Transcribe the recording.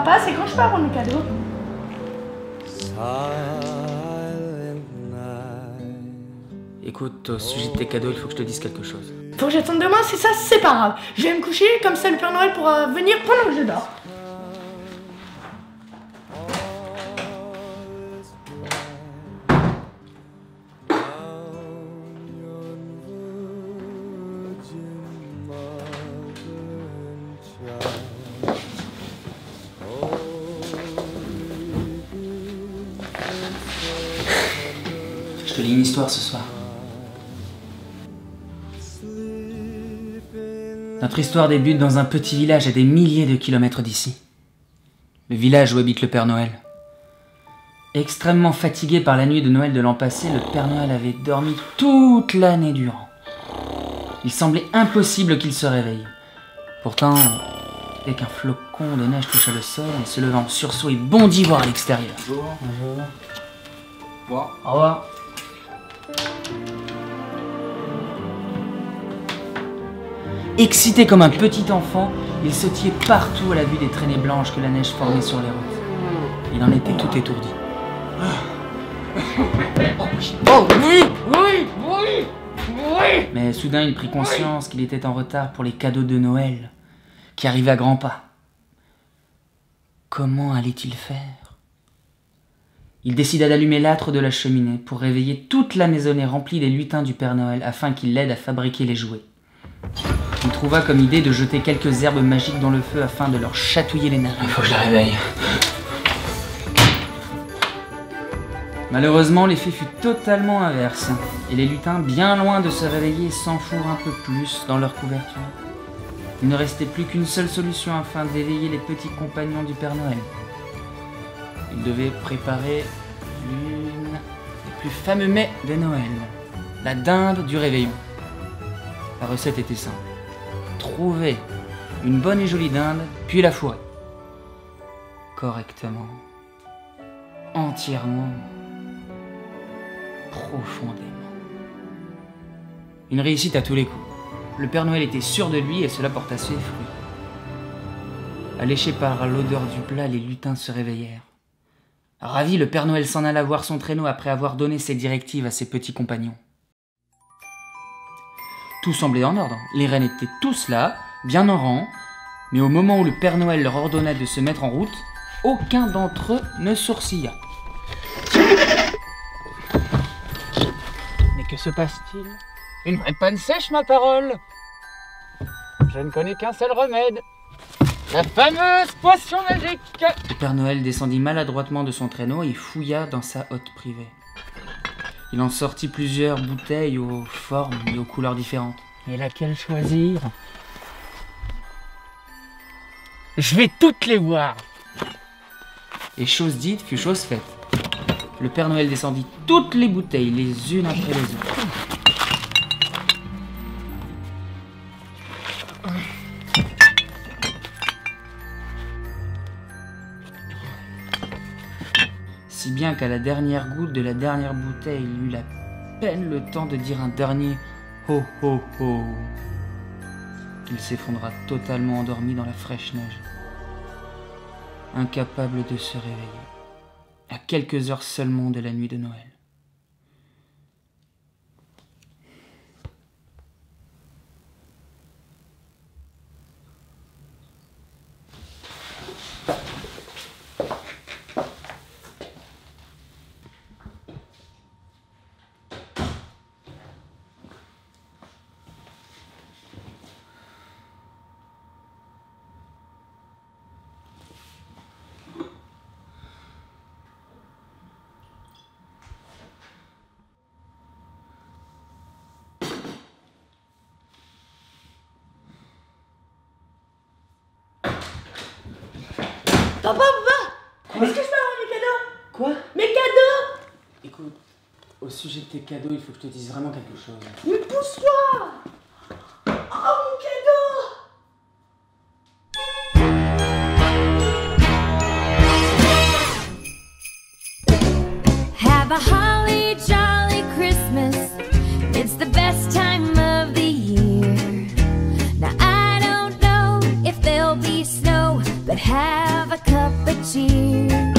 Papa, c'est quand je peux avoir mes cadeaux? Écoute, au sujet de tes cadeaux, il faut que je te dise quelque chose. Faut que j'attende demain, c'est ça, c'est pas grave. Je vais me coucher, comme ça le Père Noël pourra venir pendant que je dors. Je te lis une histoire ce soir. Notre histoire débute dans un petit village à des milliers de kilomètres d'ici. Le village où habite le Père Noël. Extrêmement fatigué par la nuit de Noël de l'an passé, le Père Noël avait dormi toute l'année durant. Il semblait impossible qu'il se réveille. Pourtant, dès qu'un flocon de neige toucha le sol, il se leva en sursaut et bondit voir à l'extérieur. Bonjour. Bon, au revoir. Excité comme un petit enfant, il sautillait partout à la vue des traînées blanches que la neige formait sur les routes. Il en était tout étourdi. Oh oui, oui, oui, oui. Mais soudain il prit conscience qu'il était en retard pour les cadeaux de Noël, qui arrivaient à grands pas. Comment allait-il faire? Il décida d'allumer l'âtre de la cheminée pour réveiller toute la maisonnée remplie des lutins du Père Noël afin qu'il l'aide à fabriquer les jouets. Il trouva comme idée de jeter quelques herbes magiques dans le feu afin de leur chatouiller les narines. Il faut que je la réveille. Malheureusement, l'effet fut totalement inverse, et les lutins, bien loin de se réveiller, s'enfourent un peu plus dans leur couverture. Il ne restait plus qu'une seule solution afin d'éveiller les petits compagnons du Père Noël. Ils devaient préparer l'une des plus fameux mets de Noël, la dinde du réveillon. La recette était simple. Trouver une bonne et jolie dinde, puis la fourrer. Correctement. Entièrement. Profondément. Une réussite à tous les coups. Le Père Noël était sûr de lui et cela porta ses fruits. Alléchés par l'odeur du plat, les lutins se réveillèrent. Ravi, le Père Noël s'en alla voir son traîneau après avoir donné ses directives à ses petits compagnons. Tout semblait en ordre. Les rennes étaient tous là, bien en rang, mais au moment où le Père Noël leur ordonna de se mettre en route, aucun d'entre eux ne sourcilla. Mais que se passe-t-il? Une vraie panne sèche, ma parole! Je ne connais qu'un seul remède. La fameuse potion magique! Le Père Noël descendit maladroitement de son traîneau et fouilla dans sa hotte privée. Il en sortit plusieurs bouteilles aux formes et aux couleurs différentes. Et laquelle choisir? Je vais toutes les voir! Et chose dite fut chose faite. Le Père Noël descendit toutes les bouteilles, les unes après les autres. Si bien qu'à la dernière goutte de la dernière bouteille, il eut à peine le temps de dire un dernier « ho ho ho ». Il s'effondra totalement endormi dans la fraîche neige, incapable de se réveiller, à quelques heures seulement de la nuit de Noël. Papa, est-ce que je peux avoir mes cadeaux? Quoi? Mes cadeaux! Écoute, au sujet de tes cadeaux, il faut que je te dise vraiment quelque chose. Mais pousse-toi! Oh, mon cadeau! Have a holly jolly Christmas. It's the best time of the year. Now I don't know if there'll be snow, but have a cup cheer.